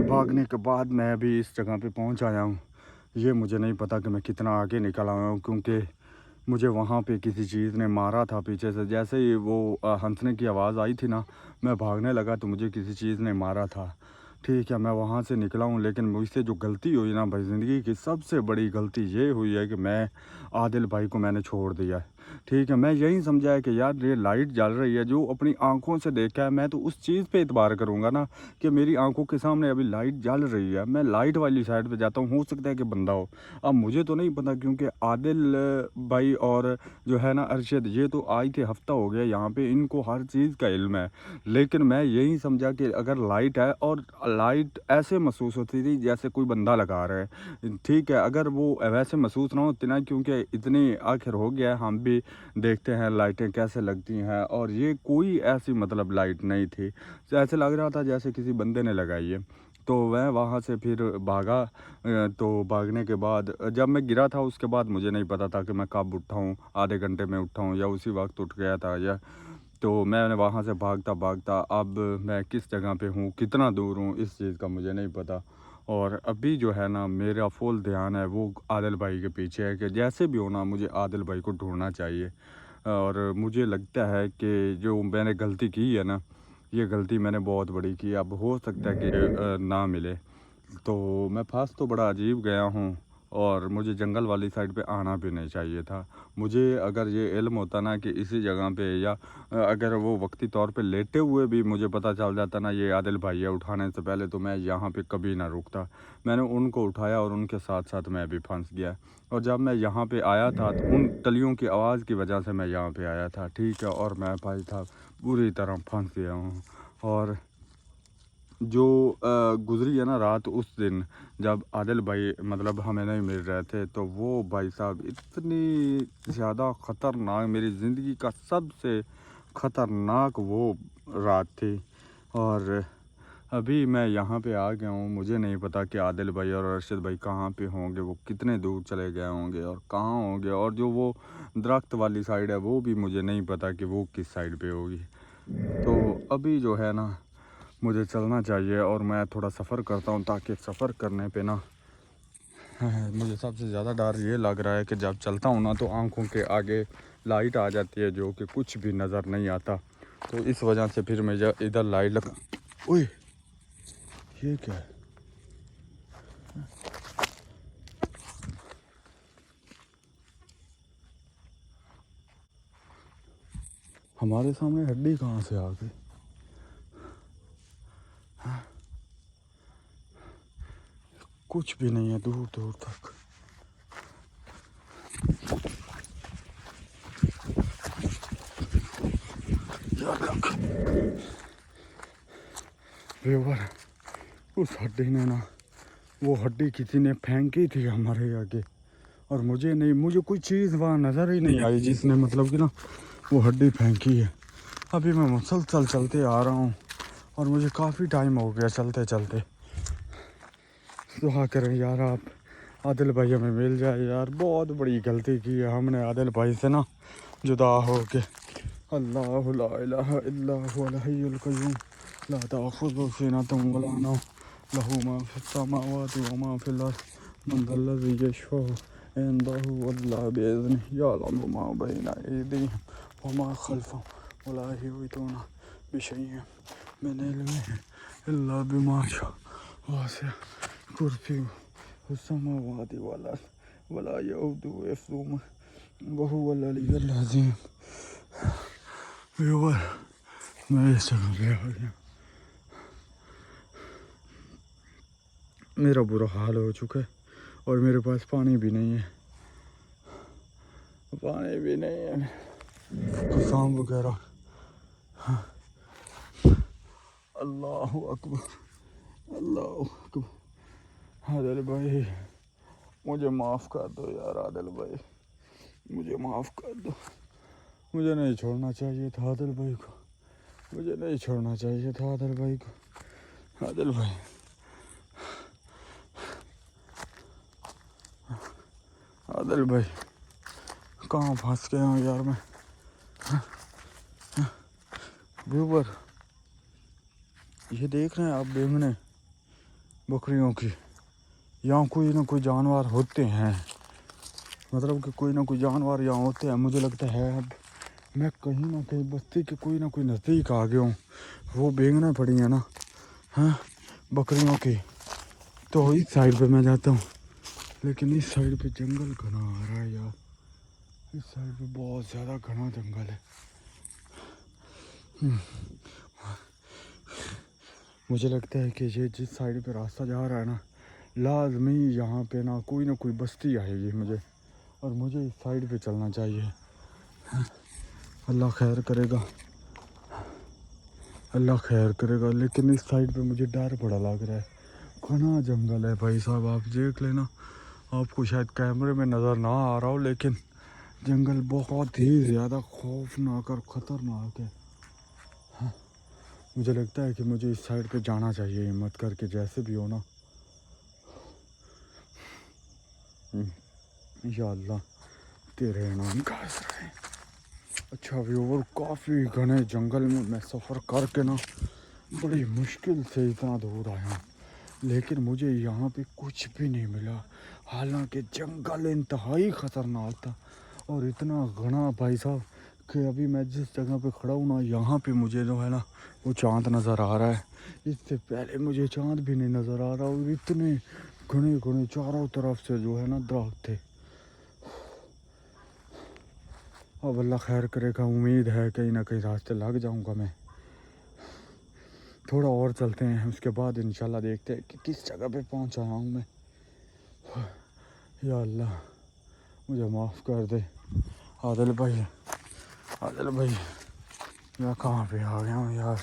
भागने के बाद मैं अभी इस जगह पे पहुंच आया हूं। ये मुझे नहीं पता कि मैं कितना आगे निकल आया हूं, क्योंकि मुझे वहाँ पे किसी चीज़ ने मारा था पीछे से। जैसे ही वो हंसने की आवाज़ आई थी ना, मैं भागने लगा तो मुझे किसी चीज़ ने मारा था। ठीक है, मैं वहाँ से निकला हूँ, लेकिन मुझसे जो गलती हुई ना भाई, ज़िंदगी की सबसे बड़ी गलती ये हुई है कि मैं आदिल भाई को मैंने छोड़ दिया है। ठीक है, मैं यही समझा है कि यार ये लाइट जल रही है, जो अपनी आंखों से देखा है, मैं तो उस चीज़ पे एतबार करूँगा ना कि मेरी आंखों के सामने अभी लाइट जल रही है, मैं लाइट वाली साइड पे जाता हूँ, हो सकता है कि बंदा हो। अब मुझे तो नहीं पता, क्योंकि आदिल भाई और जो है ना अरशद, ये तो आई थे, हफ्ता हो गया यहाँ पे, इनको हर चीज़ का इल्म है। लेकिन मैं यही समझा कि अगर लाइट है, और लाइट ऐसे महसूस होती थी जैसे कोई बंदा लगा रहा है। ठीक है, अगर वो वैसे महसूस ना होती ना, क्योंकि इतनी आखिर हो गया है, हम भी देखते हैं लाइटें कैसे लगती हैं, और ये कोई ऐसी मतलब लाइट नहीं थी। ऐसे लग रहा था जैसे किसी बंदे ने लगाई है। तो मैं वहाँ से फिर भागा। तो भागने के बाद जब मैं गिरा था, उसके बाद मुझे नहीं पता था कि मैं कब उठाऊँ, आधे घंटे में उठाऊँ या उसी वक्त उठ गया था, या तो मैंने वहाँ से भागता भागता अब मैं किस जगह पे हूँ, कितना दूर हूँ, इस चीज़ का मुझे नहीं पता। और अभी जो है ना, मेरा फुल ध्यान है वो आदिल भाई के पीछे है कि जैसे भी हो ना, मुझे आदिल भाई को ढूंढना चाहिए। और मुझे लगता है कि जो मैंने गलती की है ना, ये गलती मैंने बहुत बड़ी की। अब हो सकता है कि ना मिले। तो मैं फंस तो बड़ा अजीब गया हूँ, और मुझे जंगल वाली साइड पे आना भी नहीं चाहिए था। मुझे अगर ये इल्म होता ना कि इसी जगह पे, या अगर वो वक्ती तौर पे लेटे हुए भी मुझे पता चल जाता ना ये आदिल भाई है, उठाने से पहले, तो मैं यहाँ पे कभी ना रुकता। मैंने उनको उठाया और उनके साथ साथ मैं भी फंस गया। और जब मैं यहाँ पे आया था, तो उन तलियों की आवाज़ की वजह से मैं यहाँ पे आया था। ठीक है, और मैं भाई था पूरी तरह फंस गया हूँ। और जो गुज़री है ना रात, उस दिन जब आदिल भाई मतलब हमें नहीं मिल रहे थे, तो वो भाई साहब इतनी ज़्यादा ख़तरनाक, मेरी ज़िंदगी का सबसे ख़तरनाक वो रात थी। और अभी मैं यहाँ पे आ गया हूँ, मुझे नहीं पता कि आदिल भाई और अरशद भाई कहाँ पे होंगे, वो कितने दूर चले गए होंगे और कहाँ होंगे। और जो वो दरख्त वाली साइड है, वो भी मुझे नहीं पता कि वो किस साइड पे होगी। तो अभी जो है ना, मुझे चलना चाहिए, और मैं थोड़ा सफ़र करता हूँ, ताकि सफ़र करने पे ना मुझे सबसे ज़्यादा डर ये लग रहा है कि जब चलता हूँ ना, तो आंखों के आगे लाइट आ जाती है, जो कि कुछ भी नज़र नहीं आता। तो इस वजह से फिर मैं इधर लाइट लगा। ओए, ये क्या है? हमारे सामने हड्डी कहाँ से आ गई? कुछ भी नहीं है दूर दूर तक। व्यूवर, उस हड्डी ने ना, वो हड्डी किसी ने फेंकी थी हमारे आगे, और मुझे नहीं, मुझे कोई चीज़ वहाँ नज़र ही नहीं आई जिसने मतलब कि ना वो हड्डी फेंकी है। अभी मैं मुसलसल चलते आ रहा हूँ, और मुझे काफ़ी टाइम हो गया चलते चलते। दुआ करें यार, आप आदिल भाई हमें मिल जाए यार। बहुत बड़ी गलती की है हमने आदिल भाई से ना जुदा हो के। अल्लाहु ला इलाहा इल्ला हुवल हय्युल क़य्यूम ला ताख़ुज़ुहु सिनतुन व ला नौम लहू मा फ़िस समावाति व मा फ़िल अर्ज़ मन ज़ल्लज़ी यशफ़अु इंदहु इल्ला बिइज़्निहि यअलमु मा बैना अयदीहिम व मा ख़ल्फ़हुम व ला युहीतूना बिशैइन मिन इल्मिहि इल्ला बिमा शाअ वसिअ कुर्सियुहु समावाति वल अर्ज़ व ला यऊदुहु हिफ़्ज़ुहुमा व हुवल अलिय्युल अज़ीम। व्यूवर, मैं इस जगह पे आ गया। मेरा बुरा हाल हो चुका है, और मेरे पास पानी भी नहीं है, पानी भी नहीं है, कुसाम वगैरह। अल्लाहु अकबर, अल्लाहु अकबर। आदिल भाई, मुझे माफ़ कर दो यार, आदिल भाई मुझे माफ़ कर दो। मुझे नहीं छोड़ना चाहिए था आदिल भाई को, मुझे नहीं छोड़ना चाहिए था आदिल भाई को। आदिल भाई, आदिल भाई, कहाँ फंस गया हूँ यार मैं। व्यूवर, ये देख रहे हैं आप बेमने, बकरियों की। यहाँ कोई ना कोई जानवर होते हैं, मतलब कि कोई ना कोई जानवर यहाँ होते हैं। मुझे लगता है अब मैं कहीं ना कहीं बस्ती के कोई ना कोई नज़दीक आ गया हूँ। वो बेंगना पड़ी है ना, हाँ, बकरियों की। तो इस साइड पे मैं जाता हूँ, लेकिन इस साइड पे जंगल घना आ रहा है यार। इस साइड पे बहुत ज़्यादा घना जंगल है। मुझे लगता है कि ये जिस साइड पे रास्ता जा रहा है ना, लाजमी यहाँ पे ना कोई बस्ती आएगी मुझे, और मुझे इस साइड पे चलना चाहिए। अल्लाह खैर करेगा, अल्लाह खैर करेगा। लेकिन इस साइड पे मुझे डर बड़ा लग रहा है। घना जंगल है भाई साहब, आप देख लेना। आपको शायद कैमरे में नज़र ना आ रहा हो, लेकिन जंगल बहुत ही ज़्यादा खौफनाक और ख़तरनाक है। मुझे लगता है कि मुझे इस साइड पे जाना चाहिए हिम्मत करके, जैसे भी हो ना। या अल्लाह तेरे नाम का असर है। अच्छा व्यूवर, काफ़ी घने जंगल में मैं सफ़र करके ना बड़ी मुश्किल से इतना दूर आया हूँ, लेकिन मुझे यहाँ पे कुछ भी नहीं मिला। हालांकि जंगल इंतहाई ख़तरनाक था और इतना घना भाई साहब कि अभी मैं जिस जगह पे खड़ा हूँ ना, यहाँ पे मुझे जो है ना वो चाँद नज़र आ रहा है। इससे पहले मुझे चाँद भी नहीं नज़र आ रहा, और इतने घने घने चारों तरफ से जो है ना दरख्त थे। अब अल्लाह खैर करेगा, उम्मीद है कहीं ना कहीं रास्ते लग जाऊँगा मैं। थोड़ा और चलते हैं, उसके बाद इंशाल्लाह देखते हैं कि किस जगह पे पहुँच आया हूँ मैं। या अल्लाह मुझे माफ़ कर दे। आदिल भाई, आदिल भाई, मैं कहाँ पे आ गया हूँ यार।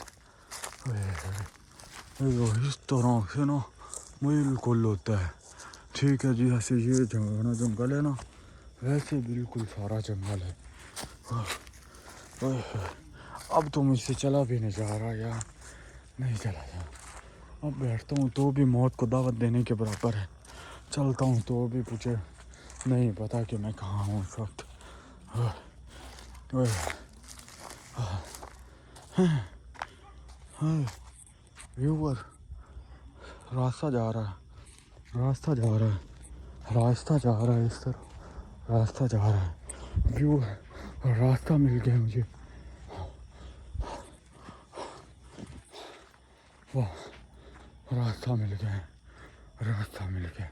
इस तरह से ना बिल्कुल होता है। ठीक है जी, ऐसे ये जंगल है ना, वैसे बिल्कुल सारा जंगल है। अब तो मुझसे चला भी नहीं जा रहा यार, नहीं चला जा। अब बैठता हूँ तो भी मौत को दावत देने के बराबर है, चलता हूँ तो भी मुझे नहीं पता कि मैं कहाँ हूँ इस वक्त। व्यूवर, रास्ता जा रहा है, रास्ता जा रहा है, रास्ता जा रहा है, इस तरफ रास्ता जा रहा है। व्यूवर, रास्ता मिल गया मुझे। वाह, रास्ता मिल गया, रास्ता मिल गया।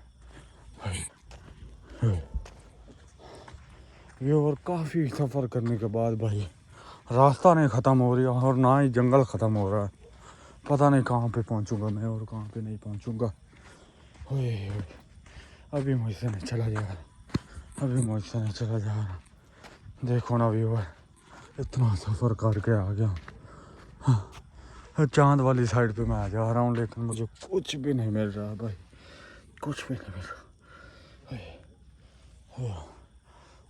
व्यूवर, काफ़ी सफ़र करने के बाद भाई रास्ता नहीं ख़त्म हो रही और ना ही जंगल ख़त्म हो रहा है। पता नहीं कहाँ पे पहुँचूँगा मैं और कहाँ पे नहीं पहुँचूँगा। अभी मुझसे नहीं चला जा रहा, अभी मुझसे नहीं चला जा रहा। देखो ना व्यूवर, इतना सफ़र करके आ गया। हाँ, चाँद वाली साइड पे मैं आ जा रहा हूँ, लेकिन मुझे कुछ भी नहीं मिल रहा भाई, कुछ भी नहीं मिल रहा।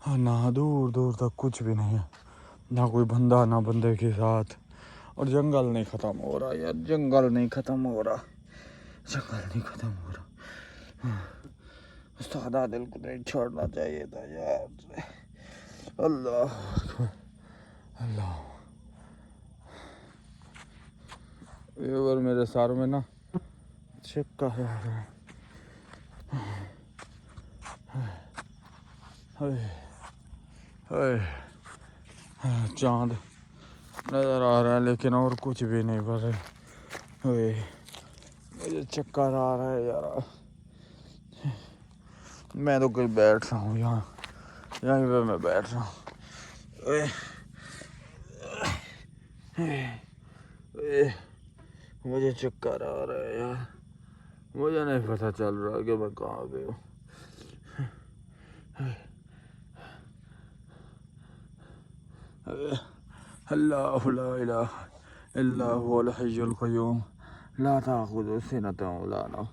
हाँ, ना दूर दूर तक कुछ भी नहीं है, ना कोई बंदा ना बंदे के साथ। और जंगल नहीं ख़त्म हो रहा यार, जंगल नहीं ख़त्म हो रहा, जंगल नहीं ख़त्म हो रहा। सादा दिल को नहीं छोड़ना चाहिए था यार। अल्लाह अल्लाह। ये मेरे सर में ना छिक्का है। चाँद नज़र आ रहा है लेकिन और कुछ भी नहीं बस। मुझे चक्कर आ रहा है यार। मैं तो कहीं बैठ रहा हूँ यहाँ, यहीं पे मैं बैठ रहा हूँ। मुझे चक्कर आ रहा है यार, मुझे नहीं पता चल रहा कि मैं कहाँ पे हूँ। अल्लाह ला इलाहा इल्ला हुवल हय्युल क़य्यूम ला ताख़ुज़ुहु सिनतुन वला नौम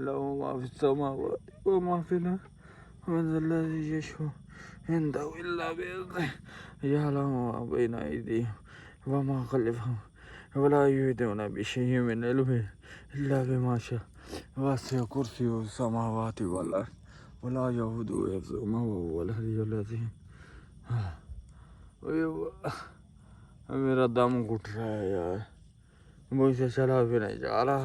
लहू मा फ़िस समावाति व मा फ़िल अर्ज़ि मन ज़ल्लज़ी यशफ़अउ इंदहु इल्ला बिइज़्निहि यअलमु मा बैना अयदीहिम व मा ख़ल्फ़हुम वला युहीतूना बिशैइन मिन इल्मिहि इल्ला बिमा शाअ वसिअ कुर्सियुहु समावाति वल अर्ज़ वला यऊदुहु हिफ़्ज़ुहुमा व हुवल अलिय्युल अज़ीम। मेरा दम घुट रहा है यार, मुझसे चला भी नहीं जा रहा।